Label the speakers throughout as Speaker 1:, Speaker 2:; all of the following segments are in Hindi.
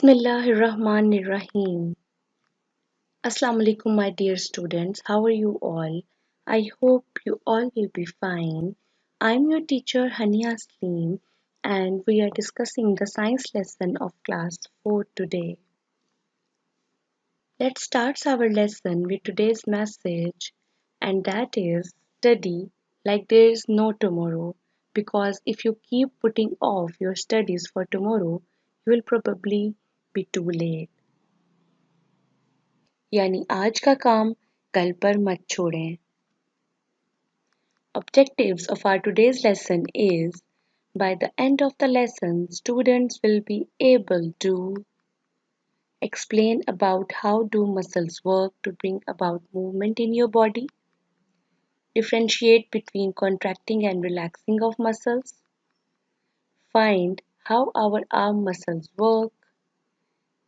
Speaker 1: Bismillahirrahmanirrahim. Assalamu alaikum, my dear students. How are you all? I hope you all will be fine. I'm your teacher Huniya Saleem, and we are discussing the science lesson of class 4 today. Let's start our lesson with today's message, and that is study like there is no tomorrow. Because if you keep putting off your studies for tomorrow, you will probably be too late. यानी आज का काम कल पर मत छोड़ें. Objectives of our today's lesson is by the end of the lesson, students will be able to explain about how do muscles work to bring about movement in your body, differentiate between contracting and relaxing of muscles, find how our arm muscles work,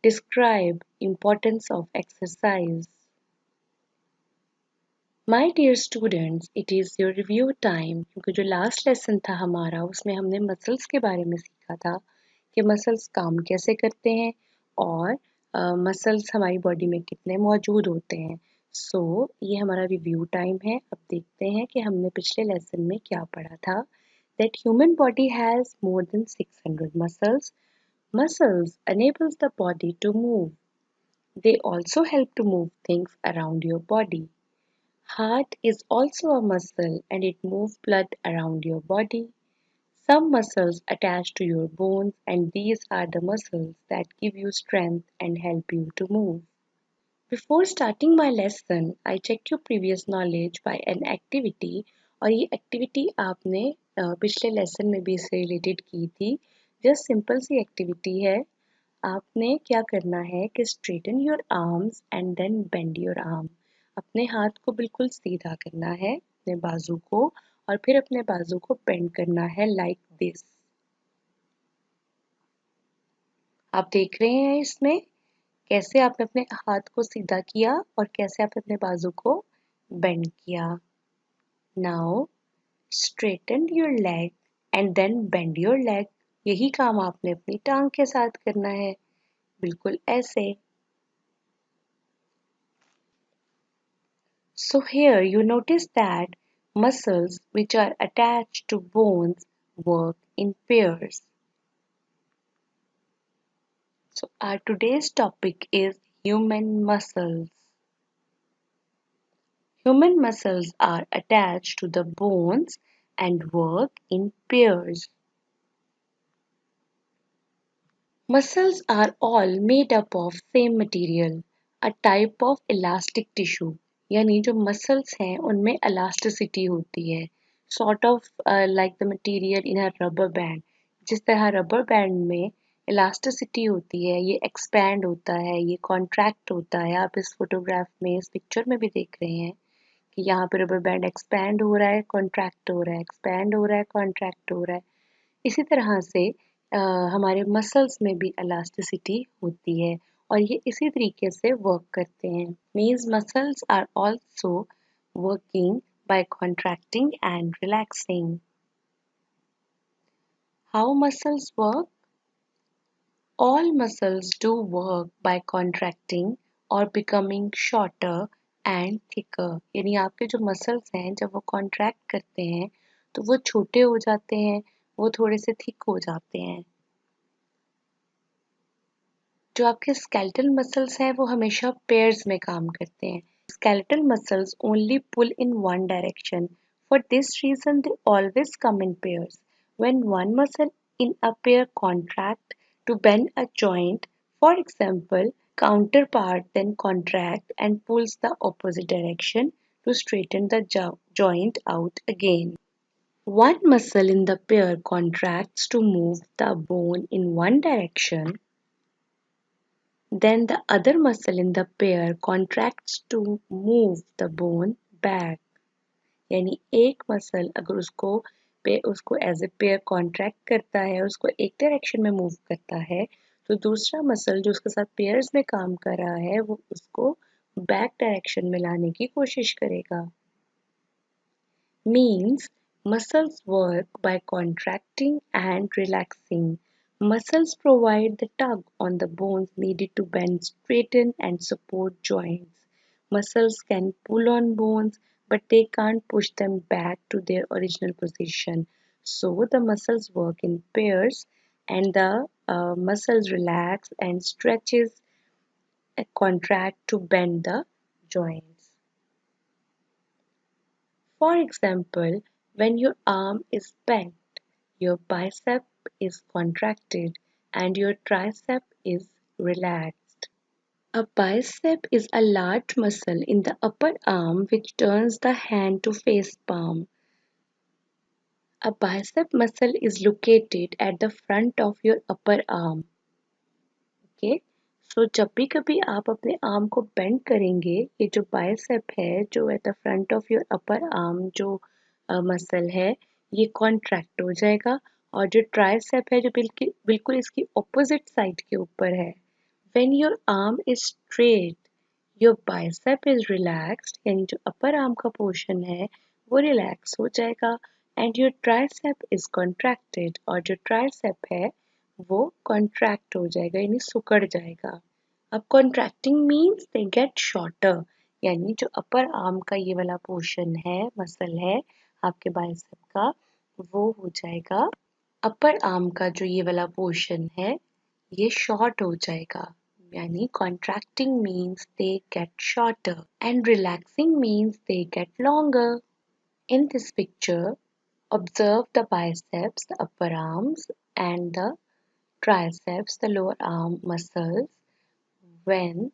Speaker 1: describe importance of exercise. My dear students it is your review time क्योंकि जो लास्ट लेसन था हमारा उसमें हमने मसल्स के बारे में सीखा था कि मसल्स काम कैसे करते हैं और मसल्स हमारी बॉडी में कितने मौजूद होते हैं. ये हमारा रिव्यू टाइम है. अब देखते हैं कि हमने पिछले लेसन में क्या पढ़ा था. That human body has more than 600 muscles. Muscles enables the body to move. They also help to move things around your body. Heart is also a muscle and it moves blood around your body. Some muscles attach to your bones and these are the muscles that give you strength and help you to move. Before starting my lesson, I checked your previous knowledge by an activity और ये एक्टिविटी आपने पिछले लेसन में भी इससे रिलेटेड की थी. जस्ट सिंपल सी एक्टिविटी है. आपने क्या करना है कि straighten your arms and then bend your arm. अपने हाथ को बिल्कुल सीधा करना है अपने बाजू को और फिर अपने बाजू को बेंड करना है लाइक दिस. आप देख रहे हैं इसमें कैसे आपने अपने हाथ को सीधा किया और कैसे आपने अपने बाजू को बेंड किया. Now straighten your leg and then bend your leg. यही काम आपने अपनी टांग के साथ करना है, बिल्कुल ऐसे. So here you notice that muscles which are attached to bones work in pairs. So our today's topic is human muscles. Human muscles are attached to the bones and work in pairs. Muscles are all made up of same material, a type of elastic tissue. यानी जो मसल्स हैं उनमें elasticity होती है, sort of like the material in a rubber band. जिस तरह रबर बैंड में elasticity होती है, ये expand होता है, ये contract होता है. आप इस फोटोग्राफ में इस पिक्चर में भी देख रहे हैं कि यहाँ पे रबर बैंड expand हो रहा है, contract हो रहा है, expand हो रहा है, contract हो रहा है. इसी तरह से हमारे मसल्स में भी elasticity होती है और ये इसी तरीके से वर्क करते हैं. Means muscles are also working by contracting and relaxing. How muscles work? All muscles do work by contracting or becoming shorter and thicker. यानी आपके जो मसल्स हैं जब वो कॉन्ट्रैक्ट करते हैं तो वो छोटे हो जाते हैं, वो थोड़े से थिक हो जाते हैं. जो आपके स्केलेटल मसल्स हैं वो हमेशा पेयर्स में काम करते हैं. Skeletal muscles only pull in one direction. For this reason, they always come in pairs. When one muscle in a pair contract to bend a joint, for example, counterpart then contract and pulls the opposite direction to straighten the joint out again. One muscle in the pair contracts to move the bone in one direction. Then the other muscle in the pair contracts to move the bone back. यानी एक मसल अगर उसको एज ए पेयर कॉन्ट्रैक्ट करता है, उसको एक डायरेक्शन में मूव करता है, तो दूसरा मसल जो उसके साथ पेयर्स में काम कर रहा है वो उसको बैक डायरेक्शन में लाने की कोशिश करेगा. Means muscles work by contracting and relaxing. Muscles provide the tug on the bones needed to bend, straighten, and support joints. Muscles can pull on bones, but they can't push them back to their original position. So the muscles work in pairs, and the muscles relax and stretches and contract to bend the joints. For example, when your arm is bent, your bicep is contracted and your tricep is relaxed. A bicep is a large muscle in the upper arm which turns the hand to face palm. A bicep muscle is located at the front of your upper arm. Okay, so जब भी कभी आप अपने आर्म को बेंड करेंगे, ये जो बाइसेप है, जो at the front of your upper arm जो मसल है, ये कॉन्ट्रैक्ट हो जाएगा और जो ट्राइसेप है जो बिल्कुल बिल्कुल इसकी ऑपोजिट साइड के ऊपर है. When your arm is straight, your bicep is relaxed, यानी जो अपर आर्म का पोर्शन है वो रिलैक्स हो जाएगा and your tricep is contracted और जो ट्राइसेप है वो कॉन्ट्रैक्ट हो जाएगा यानी सिकुड़ जाएगा. अब contracting means they get shorter, यानी जो अपर आर्म का ये वाला पोर्शन है, मसल है आपके बाइसेप का, वो हो जाएगा, अपर आर्म का जो ये वाला पोर्शन है ये शॉर्ट हो जाएगा. यानी contracting means they get shorter and relaxing means they get longer. In this picture, observe the biceps, the upper arms, and the triceps, the lower arm muscles. When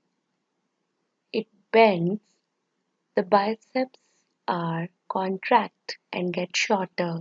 Speaker 1: it bends, the biceps are contract and get shorter.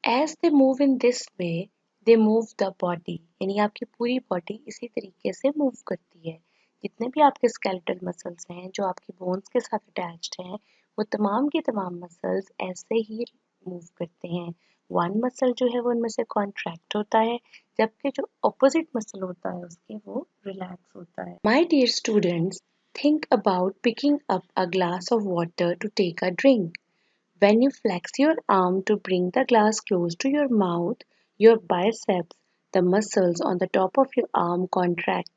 Speaker 1: As they move in this way, they move the body. यानी आपकी पूरी बॉडी इसी तरीके से मूव करती है. जितने भी आपके स्केलेटल मसल्स हैं जो आपकी बोन्स के साथ अटैच्ड हैं, वो तमाम के तमाम मसल्स ऐसे ही मूव करते हैं. वन मसल जो है वो उनमें से कॉन्ट्रैक्ट होता है, जबकि जो अपोजिट मसल होता है उसके वो रिलैक्स होता है. My dear students, think about picking up a glass of water to take a drink. When you flex your arm to bring the glass close to your mouth, your biceps, the muscles on the top of your arm, contract,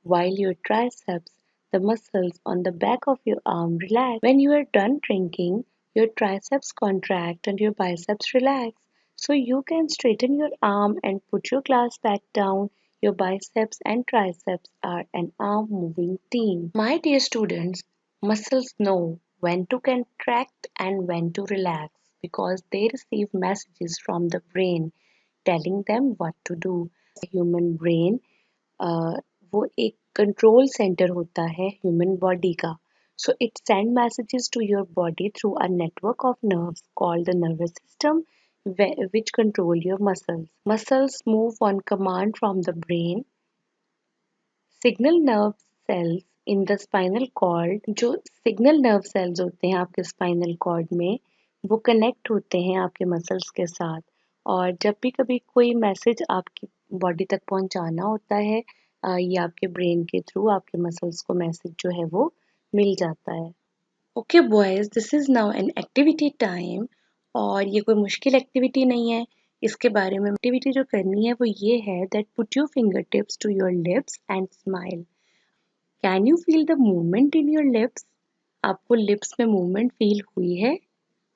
Speaker 1: while your triceps, the muscles on the back of your arm, relax. When you are done drinking, your triceps contract and your biceps relax. So you can straighten your arm and put your glass back down. Your biceps and triceps are an arm moving team. My dear students, muscles know when to contract and when to relax because they receive messages from the brain telling them what to do. Human brain वो एक कंट्रोल सेंटर होता है ह्यूमन बॉडी का. So it send messages to your body through a network of nerves called the nervous system which control your muscles. Muscles move on command from the brain. Signal nerve cells in the spinal cord, जो सिग्नल नर्व सेल्स होते हैं आपके स्पाइनल कॉर्ड में, वो कनेक्ट होते हैं आपके मसल्स के साथ. और जब भी कभी कोई मैसेज आपकी बॉडी तक पहुंचाना होता है, ये आपके ब्रेन के थ्रू आपके मसल्स को मैसेज जो है वो मिल जाता है. Okay boys, this is now an activity time. और ये कोई मुश्किल एक्टिविटी नहीं है. इसके बारे में एक्टिविटी जो करनी है वो ये है that put your finger tips to your lips and smile. Can you feel the movement in your lips? आपको लिप्स में मूवमेंट फील हुई है?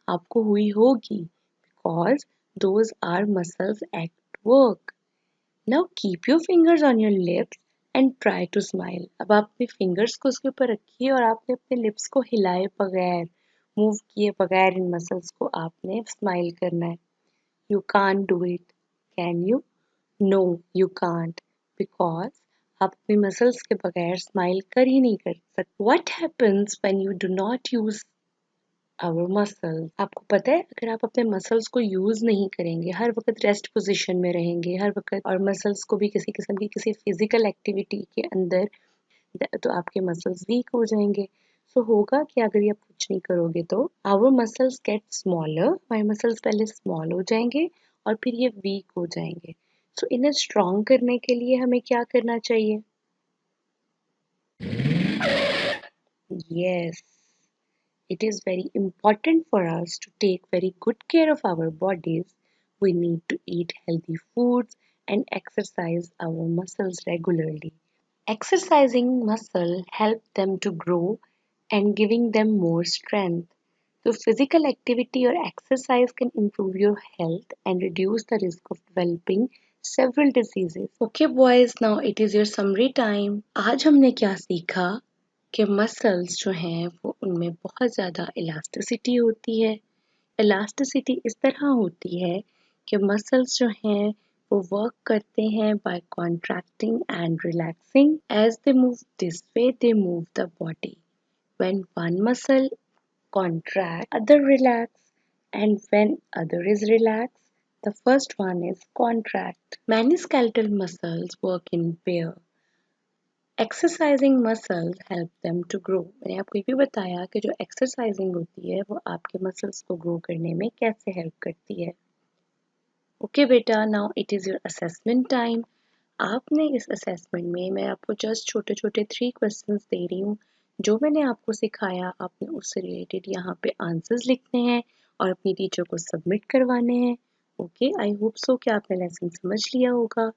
Speaker 1: आपको हुई होगी because those are muscles at work. Now keep your fingers on your lips and try to smile. अब आप अपने फिंगर्स को उसके ऊपर रखिए और आपने अपने लिप्स को हिलाए बगैर, मूव किए बगैर इन मसल्स को आपने स्माइल करना है. You can't do it. Can you? No, you can't, because आप अपने मसल्स के बगैर स्माइल कर ही नहीं कर सकते. What happens when you do not use our muscles? आपको पता है, अगर आप अपने मसल्स को यूज नहीं करेंगे, हर वक्त रेस्ट पोजीशन में रहेंगे हर वक्त, और मसल्स को भी किसी किस्म की किसी फिजिकल एक्टिविटी के अंदर, तो आपके मसल्स वीक हो जाएंगे. सो होगा कि अगर ये आप कुछ नहीं करोगे तो आवर मसल्स गेट स्मॉलर, हमारे मसल्स पहले स्मॉल हो जाएंगे और फिर ये वीक हो जाएंगे. सो इन्हें स्ट्रॉन्ग करने के लिए हमें क्या करना चाहिए? Yes, it is very important for us to take very good care of our bodies We need to eat healthy foods and exercise our muscles regularly. Exercising muscle help them to grow and giving them more strength. So physical activity or exercise can improve your health and reduce the risk of developing several diseases. Okay boys, now it is your summary time. आज हमने क्या सीखा कि मसल्स जो हैं वो उनमें बहुत ज़्यादा इलास्टिसिटी होती है। इलास्टिसिटी इस तरह होती है कि मसल्स जो हैं वो वर्क करते हैं by contracting and relaxing as they move this way they move the body when one muscle contract other relax and when other is relaxed the first one is contract. Many skeletal muscles work in pair. Exercising muscles help them to grow. मैंने आपको ये भी बताया कि जो एक्सरसाइजिंग होती है वो आपके मसल्स को ग्रो करने में कैसे हेल्प करती है। ओके बेटा, now it is your assessment time. आपने इस असेसमेंट में मैं आपको जस्ट छोटे छोटे 3 क्वेश्चंस दे रही हूँ। जो मैंने आपको सिखाया आपने उससे रिलेटेड यहाँ पे आंसर्स लिखने हैं और अपनी टीचर को सबमिट करवाने हैं। ओके, आई होप सो कि आपने लेसन समझ लिया होगा।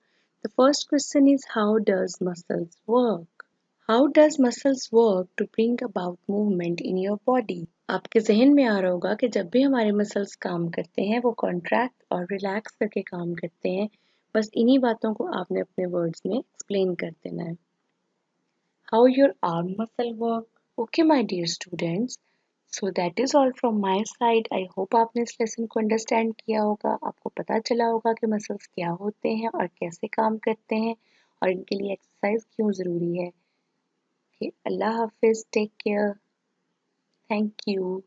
Speaker 1: The first question is how does muscles work? How does muscles work to bring about movement in your body? आपके जहन में आ रहा होगा कि जब भी हमारे मसल्स काम करते हैं वो कॉन्ट्रैक्ट और रिलैक्स करके काम करते हैं। बस इन्हीं बातों को आपने अपने वर्ड्स में एक्सप्लेन कर देना है। How your arm muscle work? Okay my dear students, so that is all from my side. I hope आपने इस लेसन को अंडरस्टैंड किया होगा, आपको पता चला होगा कि मसल्स क्या होते हैं और कैसे काम करते हैं और इनके लिए एक्सरसाइज क्यों ज़रूरी है। Okay, Allah Hafiz, take care. Thank you.